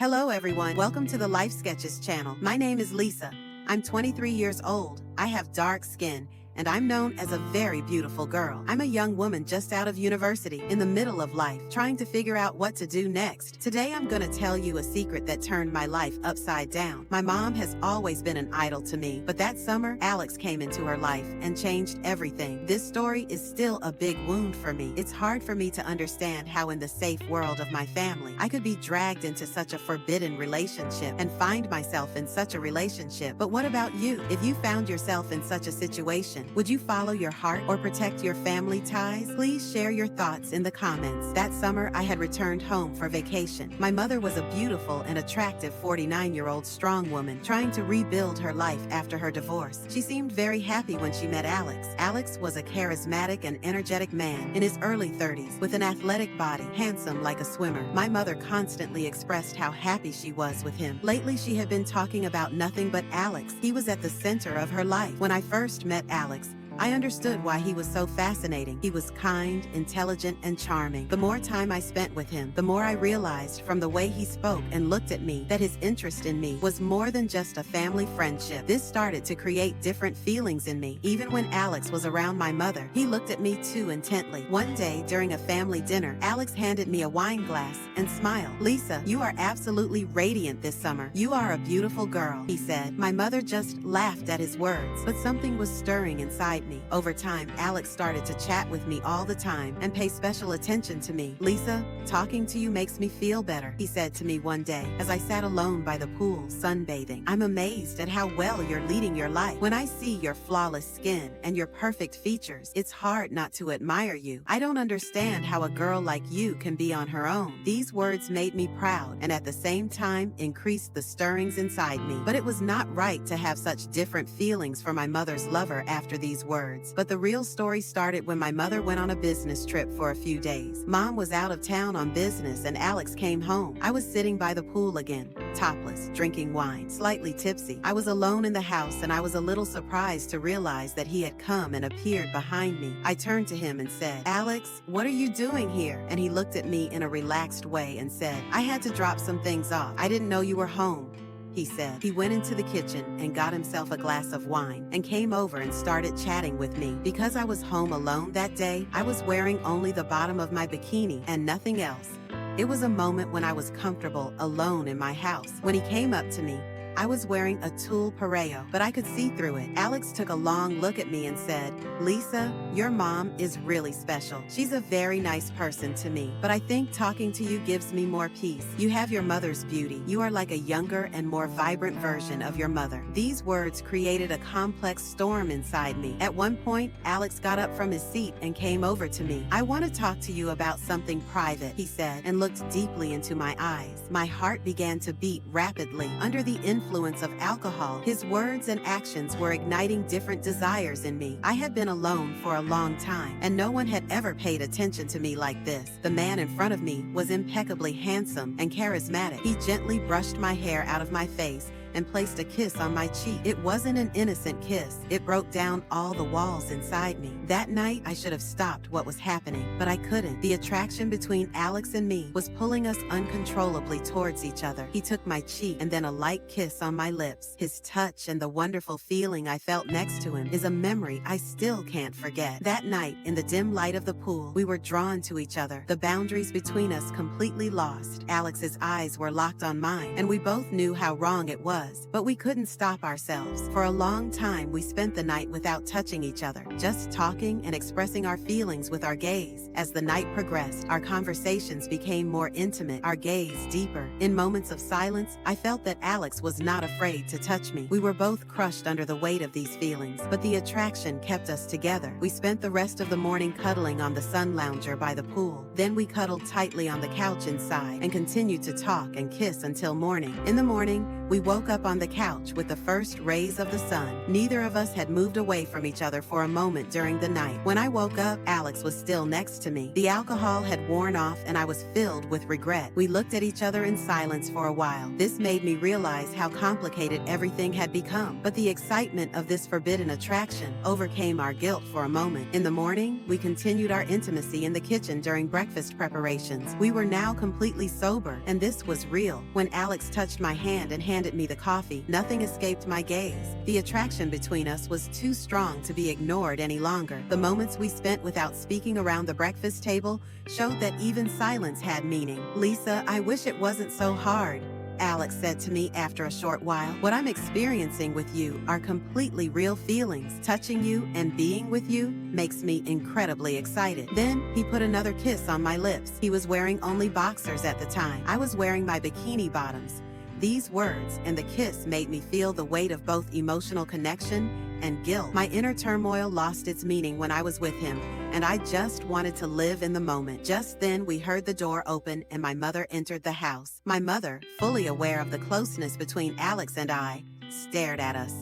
Hello everyone, welcome to the Life Sketches channel. My name is Lisa. I'm 23 years old. I have dark skin, and I'm known as a very beautiful girl. I'm a young woman just out of university, in the middle of life, trying to figure out what to do next. Today I'm gonna tell you a secret that turned my life upside down. My mom has always been an idol to me, but that summer, Alex came into her life and changed everything. This story is still a big wound for me. It's hard for me to understand how in the safe world of my family, I could be dragged into such a forbidden relationship and find myself in such a relationship. But what about you? If you found yourself in such a situation, would you follow your heart or protect your family ties? Please share your thoughts in the comments. That summer, I had returned home for vacation. My mother was a beautiful and attractive 49-year-old strong woman trying to rebuild her life after her divorce. She seemed very happy when she met Alex. Alex was a charismatic and energetic man in his early 30s with an athletic body, handsome like a swimmer. My mother constantly expressed how happy she was with him. Lately, she had been talking about nothing but Alex. He was at the center of her life. When I first met Alex, I understood why he was so fascinating. He was kind, intelligent, and charming. The more time I spent with him, the more I realized from the way he spoke and looked at me that his interest in me was more than just a family friendship. This started to create different feelings in me. Even when Alex was around my mother, he looked at me too intently. One day, during a family dinner, Alex handed me a wine glass and smiled. "Lisa, you are absolutely radiant this summer. You are a beautiful girl," he said. My mother just laughed at his words, but something was stirring inside me. Over time, Alex started to chat with me all the time and pay special attention to me. "Lisa, talking to you makes me feel better," he said to me one day as I sat alone by the pool sunbathing. "I'm amazed at how well you're leading your life. When I see your flawless skin and your perfect features, it's hard not to admire you. I don't understand how a girl like you can be on her own." These words made me proud and at the same time increased the stirrings inside me. But it was not right to have such different feelings for my mother's lover after these words. But the real story started when my mother went on a business trip for a few days. Mom was out of town on business and Alex came home. I was sitting by the pool again, topless, drinking wine, slightly tipsy. I was alone in the house and I was a little surprised to realize that he had come and appeared behind me. I turned to him and said, "Alex, what are you doing here?" And he looked at me in a relaxed way and said, "I had to drop some things off. I didn't know you were home," he said. He went into the kitchen and got himself a glass of wine and came over and started chatting with me. Because I was home alone that day, I was wearing only the bottom of my bikini and nothing else. It was a moment when I was comfortable alone in my house. When he came up to me, I was wearing a tulle pareo, but I could see through it. Alex took a long look at me and said, "Lisa, your mom is really special. She's a very nice person to me, but I think talking to you gives me more peace. You have your mother's beauty. You are like a younger and more vibrant version of your mother." These words created a complex storm inside me. At one point, Alex got up from his seat and came over to me. "I want to talk to you about something private," he said, and looked deeply into my eyes. My heart began to beat rapidly. Under the influence of alcohol, his words and actions were igniting different desires in me. I had been alone for a long time, and no one had ever paid attention to me like this. The man in front of me was impeccably handsome and charismatic. He gently brushed my hair out of my face and placed a kiss on my cheek. It wasn't an innocent kiss. It broke down all the walls inside me. That night, I should have stopped what was happening, but I couldn't. The attraction between Alex and me was pulling us uncontrollably towards each other. He took my cheek and then a light kiss on my lips. His touch and the wonderful feeling I felt next to him is a memory I still can't forget. That night, in the dim light of the pool, we were drawn to each other, the boundaries between us completely lost. Alex's eyes were locked on mine, and we both knew how wrong it was. But we couldn't stop ourselves. For a long time, we spent the night without touching each other, just talking and expressing our feelings with our gaze. As the night progressed, our conversations became more intimate, our gaze deeper. In moments of silence, I felt that Alex was not afraid to touch me. We were both crushed under the weight of these feelings, but the attraction kept us together. We spent the rest of the morning cuddling on the sun lounger by the pool. Then we cuddled tightly on the couch inside and continued to talk and kiss until morning. In the morning, we woke up on the couch with the first rays of the sun. Neither of us had moved away from each other for a moment during the night. When I woke up, Alex was still next to me. The alcohol had worn off and I was filled with regret. We looked at each other in silence for a while. This made me realize how complicated everything had become. But the excitement of this forbidden attraction overcame our guilt for a moment. In the morning, we continued our intimacy in the kitchen during breakfast preparations. We were now completely sober, and this was real. When Alex touched my hand and handed me the coffee, nothing escaped my gaze. The attraction between us was too strong to be ignored any longer. The moments we spent without speaking around the breakfast table showed that even silence had meaning. "Lisa, I wish it wasn't so hard," Alex said to me after a short while. "What I'm experiencing with you are completely real feelings. Touching you and being with you makes me incredibly excited." Then he put another kiss on my lips. He was wearing only boxers at the time. I was wearing my bikini bottoms. These words and the kiss made me feel the weight of both emotional connection and guilt. My inner turmoil lost its meaning when I was with him, and I just wanted to live in the moment. Just then, we heard the door open and my mother entered the house. My mother, fully aware of the closeness between Alex and I, stared at us.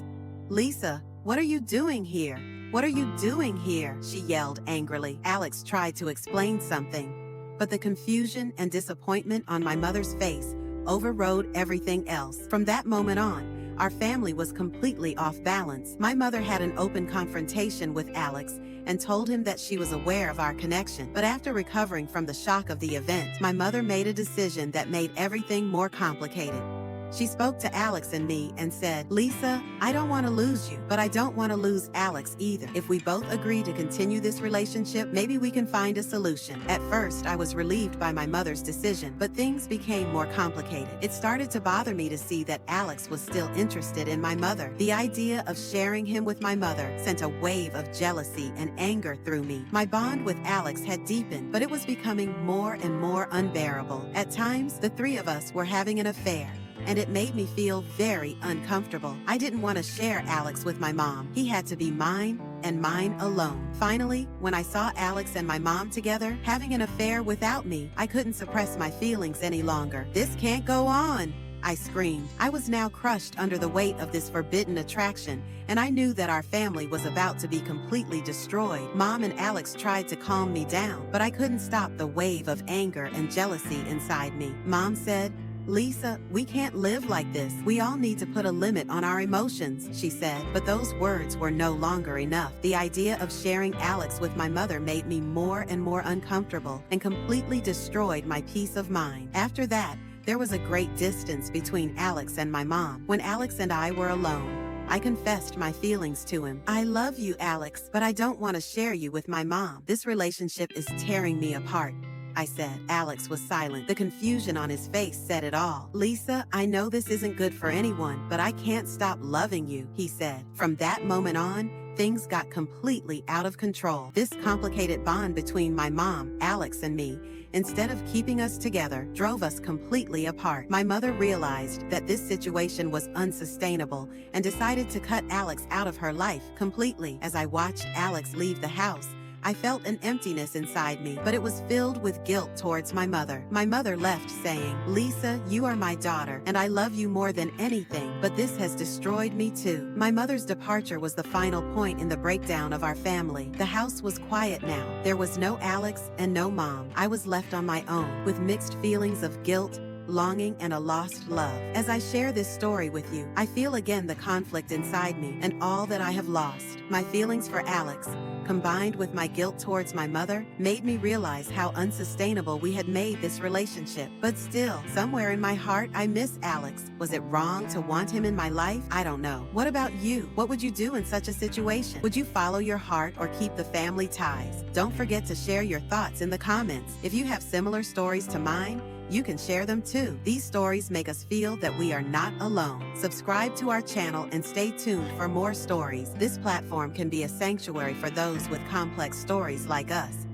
"Lisa, what are you doing here? What are you doing here?" she yelled angrily. Alex tried to explain something, but the confusion and disappointment on my mother's face overrode everything else. From that moment on, our family was completely off balance. My mother had an open confrontation with Alex and told him that she was aware of our connection. But after recovering from the shock of the event, my mother made a decision that made everything more complicated. She spoke to Alex and me and said, "Lisa, I don't want to lose you, but I don't want to lose Alex either. If we both agree to continue this relationship, maybe we can find a solution." At first, I was relieved by my mother's decision, but things became more complicated. It started to bother me to see that Alex was still interested in my mother. The idea of sharing him with my mother sent a wave of jealousy and anger through me. My bond with Alex had deepened, but it was becoming more and more unbearable. At times, the three of us were having an affair, and it made me feel very uncomfortable. I didn't want to share Alex with my mom. He had to be mine and mine alone. Finally, when I saw Alex and my mom together, having an affair without me, I couldn't suppress my feelings any longer. "This can't go on," I screamed. I was now crushed under the weight of this forbidden attraction, and I knew that our family was about to be completely destroyed. Mom and Alex tried to calm me down, but I couldn't stop the wave of anger and jealousy inside me. Mom said, "Lisa, we can't live like this. We all need to put a limit on our emotions," she said. But those words were no longer enough. The idea of sharing Alex with my mother made me more and more uncomfortable and completely destroyed my peace of mind. After that, there was a great distance between Alex and my mom. When Alex and I were alone, I confessed my feelings to him. "I love you, Alex, but I don't want to share you with my mom. This relationship is tearing me apart," I said. Alex was silent. The confusion on his face said it all. "Lisa, I know this isn't good for anyone, but I can't stop loving you," he said. From that moment on, things got completely out of control. This complicated bond between my mom, Alex, and me, instead of keeping us together, drove us completely apart. My mother realized that this situation was unsustainable and decided to cut Alex out of her life completely. As I watched Alex leave the house, I felt an emptiness inside me, but it was filled with guilt towards my mother. My mother left saying, "Lisa, you are my daughter, and I love you more than anything, but this has destroyed me too." My mother's departure was the final point in the breakdown of our family. The house was quiet now. There was no Alex and no mom. I was left on my own, with mixed feelings of guilt, longing, and a lost love. As I share this story with you, I feel again the conflict inside me and all that I have lost. My feelings for Alex, combined with my guilt towards my mother, made me realize how unsustainable we had made this relationship. But still, somewhere in my heart, I miss Alex. Was it wrong to want him in my life? I don't know. What about you? What would you do in such a situation? Would you follow your heart or keep the family ties? Don't forget to share your thoughts in the comments. If you have similar stories to mine, you can share them too. These stories make us feel that we are not alone. Subscribe to our channel and stay tuned for more stories. This platform can be a sanctuary for those with complex stories like us.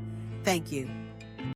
Thank you.